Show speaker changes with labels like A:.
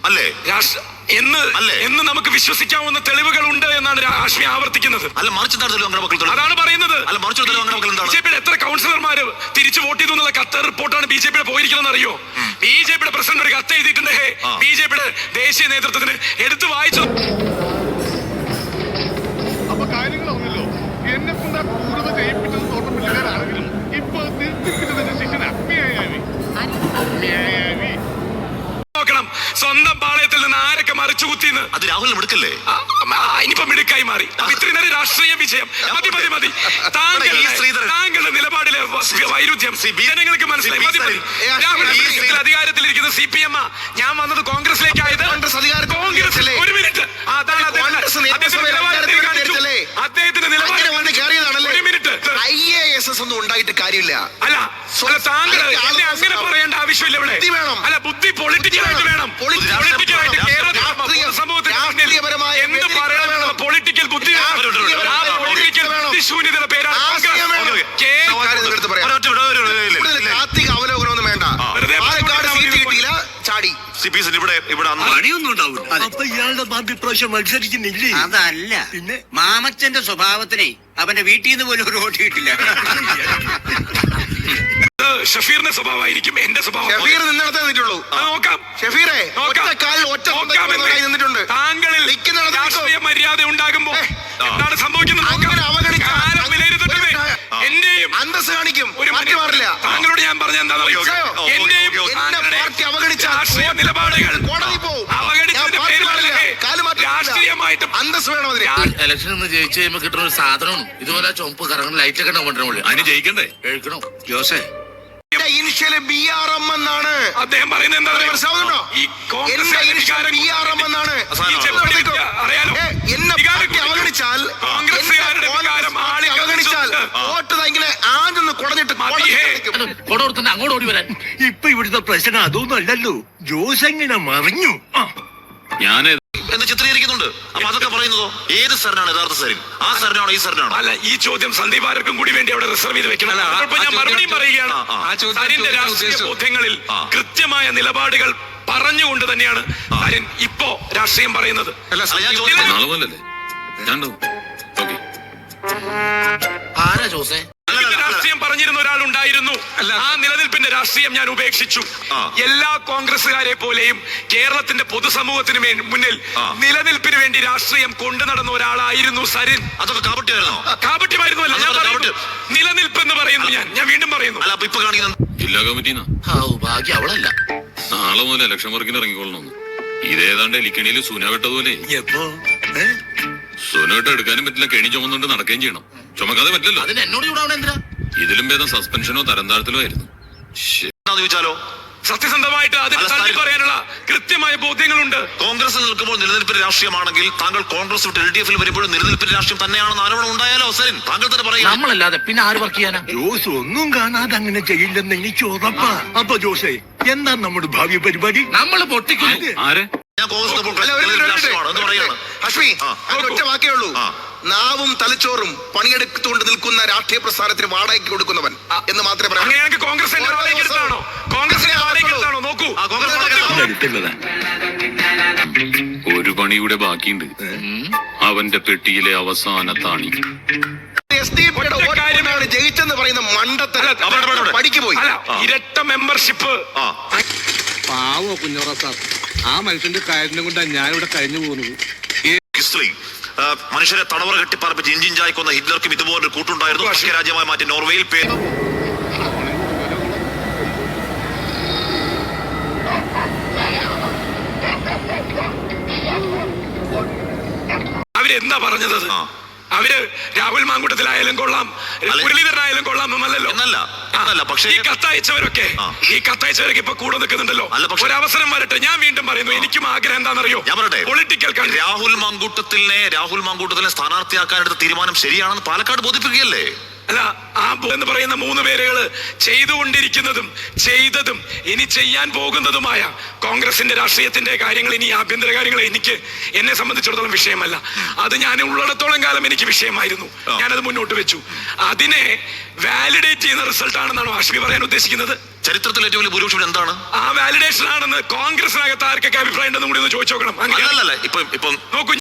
A: അല്ലേ?
B: എന്ന് നമുക്ക് വിശ്വസിക്കാവുന്ന തെളിവുകളുണ്ട് എന്നാണ് ഹാഷ്മി ആവർത്തിക്കുന്നത്.
A: അല്ല, മറിച്ച്
B: അതാണ് പറയുന്നത്.
A: ബിജെപിയുടെ
B: എത്ര കൗൺസിലർമാര് തിരിച്ചു വോട്ട് ചെയ്തു എന്നുള്ള കത്ത് റിപ്പോർട്ടാണ് ബിജെപിയുടെ പോയിരിക്കുന്നത് അറിയോ? ബിജെപിയുടെ പ്രസിഡന്റ് ഒരു കത്ത് എഴുതിയിട്ടുണ്ട്. ബിജെപിയുടെ ദേശീയ നേതൃത്വത്തിന് എടുത്തു വായിച്ചു.
C: അപ്പൊ കാര്യങ്ങളൊന്നുമല്ലോ. എന്നെ കൊണ്ട് കൂടുതൽ ചെയ്യിപ്പിച്ചത് തോട്ടം പിള്ളേരാണെങ്കിലും ഇപ്പൊ തിരിച്ചിപ്പിച്ചതിന്റെ ശിഷ്യൻ അഗ്നിയായി.
B: നോക്കണം, സ്വന്തം പാളയത്തിൽ നിന്ന് ആരൊക്കെ മറിച്ചു കുത്തിന്ന്.
A: അത് രാഹുൽ മിടുക്കല്ലേ?
B: ഇനിയിപ്പോ മിടുക്കായി മാറി. ഇത്രയും നേരം രാഷ്ട്രീയ വിജയം. മതി. താങ്കളുടെ നിലപാടിലെ വൈരുദ്ധ്യം ജനങ്ങൾക്ക് മനസ്സിലായി. അധികാരത്തിലിരിക്കുന്ന CPM. ഞാൻ വന്നത് കോൺഗ്രസിലേക്കായത്. കോൺഗ്രസ് ഒരു മിനിറ്റ്. അദ്ദേഹത്തിന്റെ നിലപാട് ഒരു മിനിറ്റ്.
D: IAS ഒന്നും ഉണ്ടായിട്ട് കാര്യമില്ല.
B: അല്ല, താങ്കൾ അങ്ങനെ പറയേണ്ട ആവശ്യമില്ല ഇവിടെ. അല്ല, ബുദ്ധി പൊളിറ്റിക്കലായിട്ട് വേണം. പൊളിറ്റിക്കലായിട്ട് സമൂഹത്തിന് എന്ത് പറയണം? പൊളിറ്റിക്കൽ ബുദ്ധി, പൊളിറ്റിക്കൽ ബുദ്ധിശൂന്യതയുടെ പേരാണ്
D: കാർത്തിക അവലോകനമൊന്നും വേണ്ട. പാലക്കാട് സീറ്റ് കിട്ടിയില്ല, ചാടി.
A: ഇവിടെ
E: പണിയൊന്നും ഉണ്ടാവും. അപ്പൊ ഇയാളുടെ ബാക്കി പ്രാവശ്യം മത്സരിക്കുന്നില്ലേ? അതല്ല, പിന്നെ മാമച്ചന്റെ സ്വഭാവത്തിനെ അവന്റെ വീട്ടിൽ നിന്ന് പോലും ഒരു വോട്ട് കിട്ടില്ല.
B: ഷഫീറിന്റെ സ്വഭാവമായിരിക്കും എന്റെ സ്വഭാവം.
D: ഷഫീർ നിന്നിടത്തേ നിന്നിട്ടുള്ളൂ.
B: നോക്കാം
D: ഷഫീറെ, നിന്നിട്ടുണ്ട്.
B: താങ്കളിൽ രാഷ്ട്രീയ മര്യാദ ഉണ്ടാകുമ്പോ എന്താണ് സംഭവിക്കുന്നത്? എന്റെയും
D: അന്തസ് കാണിക്കും, ഒരു മാറ്റി മാറില്ല.
B: താങ്കളോട് ഞാൻ പറഞ്ഞ എന്താണെന്ന് എന്റെയും രാഷ്ട്രീയ നിലപാടുകൾ രാഷ്ട്രീയമായിട്ട്
D: അന്തസ് വേണം.
F: ഇലക്ഷൻ ഒന്ന് ജയിച്ചു കഴിയുമ്പോ കിട്ടുന്ന ഒരു സാധനമാണ് ഇതുപോലെ ചുമപ്പ് കറങ്ങുന്ന ലൈറ്റ് ഒക്കെ കൊണ്ടുവരാൻ. അതിന് ജയിക്കണ്ടേ? കഴിക്കണോ ജോസേ?
D: ഇനിഷ്യല് BRM എന്നാണ്
B: അദ്ദേഹം പറയുന്നത്. എന്താ
D: മനസ്സിലാവുന്നുണ്ടോ? BRM എന്നാണ്. എന്നെ അവഗണിച്ചാൽ വോട്ട് ഇങ്ങനെ ആദ്യം കുടഞ്ഞിട്ട്
F: കൊടോർത്തന്നെ അങ്ങോട്ട് ഓടി വരാൻ.
E: ഇപ്പൊ ഇവിടുത്തെ പ്രശ്നം അതൊന്നും അല്ലല്ലോ. ജോസ് എങ്ങനെ മറിഞ്ഞു?
A: എന്ന് ചിത്രീകരിക്കുന്നുണ്ട്. അപ്പൊ അതൊക്കെ പറയുന്നതോ ഏത് സാറിനാണ് യഥാർത്ഥ സാരിൻ? ആ സാറിനാണോ ഈ സാറിനാണോ?
B: അല്ല, ഈ ചോദ്യം സന്ദീപ് ആർക്കും കൂടി വേണ്ടി അവിടെ റിസർവ് ചെയ്ത് വെക്കണം. ഞാൻ മറുപടിയും പറയുകയാണ്. സാരിന്റെ രാഷ്ട്രീയ ബോധ്യങ്ങളിൽ കൃത്യമായ നിലപാടുകൾ പറഞ്ഞുകൊണ്ട് തന്നെയാണ് സാരിൻ ഇപ്പോ രാഷ്ട്രീയം പറയുന്നത്.
F: ആരാ ജോസേ?
B: രാഷ്ട്രീയം പറഞ്ഞിരുന്ന ഒരാളുണ്ടായിരുന്നു. ആ നിലനിൽപ്പിന്റെ രാഷ്ട്രീയം ഞാൻ ഉപേക്ഷിച്ചു. എല്ലാ കോൺഗ്രസുകാരെ പോലെയും കേരളത്തിന്റെ പൊതുസമൂഹത്തിന് മുന്നിൽ നിലനിൽപ്പിന് വേണ്ടി രാഷ്ട്രീയം കൊണ്ടു നടന്ന ഒരാളായിരുന്നു സരിൻ.
A: അതൊക്കെ കാപട്യമായിരുന്നോ?
B: കാപട്യമായിരുന്നല്ല, ഞാൻ നിലനിൽപ്പ് എന്ന് പറയുന്നു. ഞാൻ വീണ്ടും പറയുന്നു.
G: ജില്ലാ കമ്മിറ്റിന്നാ
F: ഭാഗ്യം അവളല്ല.
G: നാളെ മുതൽ ഇലക്ഷൻ വർക്കിന് ഇറങ്ങിക്കൊള്ളണമെന്ന്. ഇതേതാണ്ട് എലിക്കണിയിൽ സുന വെട്ടതുപോലെ. സുന വെട്ട എടുക്കാനും പറ്റില്ല, കെണി ചുമന്നുകൊണ്ട് നടക്കുകയും ചെയ്യണം. ചുമക്കാതെ പറ്റില്ലല്ലോ.
F: അതിന് എന്നോട് ചൂടാവണ എന്തിനാ?
G: ഇതിലും ഭേദം സസ്പെൻഷനോ തരം താഴ്ത്തലോ ആയിരുന്നു.
A: ചോദിച്ചാലോ?
B: സത്യസന്ധമായിട്ട് അതിന് തള്ളി പറയാനുള്ള കൃത്യമായ ബോധ്യങ്ങളുണ്ട്.
A: കോൺഗ്രസിൽ നിൽക്കുമ്പോൾ നിലനിൽപ്പിന്റെ രാഷ്ട്രീയമാണെങ്കിൽ താങ്കൾ കോൺഗ്രസ് വിട്ട് LDF-ൽ വരുമ്പോഴും നിലനിൽപ്പിന്റെ രാഷ്ട്രീയം തന്നെയാണെന്ന് ആരോപണം ഉണ്ടായാലോ സരിൻ? താങ്കൾ തന്നെ പറയും.
F: നമ്മളല്ലാതെ പിന്നെ ആര് വർക്ക് ചെയ്യാനാ?
E: ജോസ് ഒന്നും കാണാതെ അങ്ങനെ ചെയ്യില്ലെന്ന് എനിക്ക് ഉറപ്പാ. അപ്പൊ ജോസേ, എന്താ നമ്മുടെ ഭാവി പരിപാടി?
F: നമ്മള് പൊട്ടിക്കുന്നു.
G: ആരെ?
A: ഞാൻ കോൺഗ്രസ്
D: ഹഷ്മി, ഒറ്റ വാക്കേ ഉള്ളൂ. നാവും തലച്ചോറും പണിയെടുത്തുകൊണ്ട് നിൽക്കുന്ന രാഷ്ട്രീയ പ്രസ്ഥാനത്തിന് വാടകയ്ക്ക് കൊടുക്കുന്നവൻ എന്ന് മാത്രമേ പറയാം.
B: നോക്കൂ,
G: ഒരു പണി കൂടെ ബാക്കിയുണ്ട്. അവന്റെ പെട്ടിയിലെ അവസാന താണി.
D: ജയിച്ചെന്ന് പറയുന്ന മണ്ടത്തര പഠിക്ക് പോയി.
B: ഇരട്ട മെമ്പർഷിപ്പ്.
H: പാവോ കുഞ്ഞോറ സാർ, ആ മനുഷ്യന്റെ കാര്യം കൊണ്ടാണ് ഞാനിവിടെ കഴിഞ്ഞു പോകുന്നത്.
A: മനുഷ്യരെ തടവറ കെട്ടിപ്പാർപ്പിച്ച് ഇഞ്ചിഞ്ചായി കൊന്ന ഹിറ്റ്ലർക്കും ഇതുപോലൊരു കൂട്ടുണ്ടായിരുന്നു. രാജ്യമായി മാറ്റി നോർവേയിൽ
B: അവരെന്താ പറഞ്ഞത്? അവര് രാഹുൽ മാങ്കൂട്ടത്തിലായാലും കൊള്ളാം, മുരളീധരനായാലും കൊള്ളാം എന്നല്ലോ.
A: പക്ഷേ
B: ഈ കത്തയച്ചവരൊക്കെ ഇപ്പൊ കൂടെ നിൽക്കുന്നുണ്ടല്ലോ. ഒരവസരം വരട്ടെ. ഞാൻ വീണ്ടും പറയുന്നു, എനിക്കും ആഗ്രഹം എന്താണെന്നറിയോ? പൊളിറ്റിക്കൽ
A: രാഹുൽ മാങ്കൂട്ടത്തിനെ സ്ഥാനാർത്ഥിയാക്കാനെടുത്ത തീരുമാനം ശരിയാണെന്ന് പാലക്കാട് ബോധിപ്പിക്കുകയല്ലേ?
B: അല്ല, ആ എന്ന് പറയുന്ന 3 പേരുകള് ചെയ്തുകൊണ്ടിരിക്കുന്നതും ചെയ്തതും ഇനി ചെയ്യാൻ പോകുന്നതുമായ കോൺഗ്രസിന്റെ രാഷ്ട്രീയത്തിന്റെ കാര്യങ്ങൾ, ഇനി ആഭ്യന്തര കാര്യങ്ങൾ എന്നെ സംബന്ധിച്ചിടത്തോളം വിഷയമല്ല. അത് ഞാൻ ഉള്ളിടത്തോളം കാലം എനിക്ക് വിഷയമായിരുന്നു. ഞാനത് മുന്നോട്ട് വെച്ചു. അതിനെ വാലിഡേറ്റ് ചെയ്യുന്ന റിസൾട്ട് ആണെന്നാണോ ഹാഷ്മി പറയാൻ ഉദ്ദേശിക്കുന്നത്?
A: ചരിത്രത്തിൽ ഏറ്റവും വലിയ ഭൂരിപക്ഷം എന്താണ്?
B: ആ വാലിഡേഷൻ ആണെന്ന് കോൺഗ്രസിനകത്ത് ആർക്കൊക്കെ അഭിപ്രായം ഉണ്ടെന്നും കൂടി ഒന്ന് ചോദിച്ചു നോക്കണം.
A: അല്ലല്ല, ഇപ്പം
B: നോക്കൂ,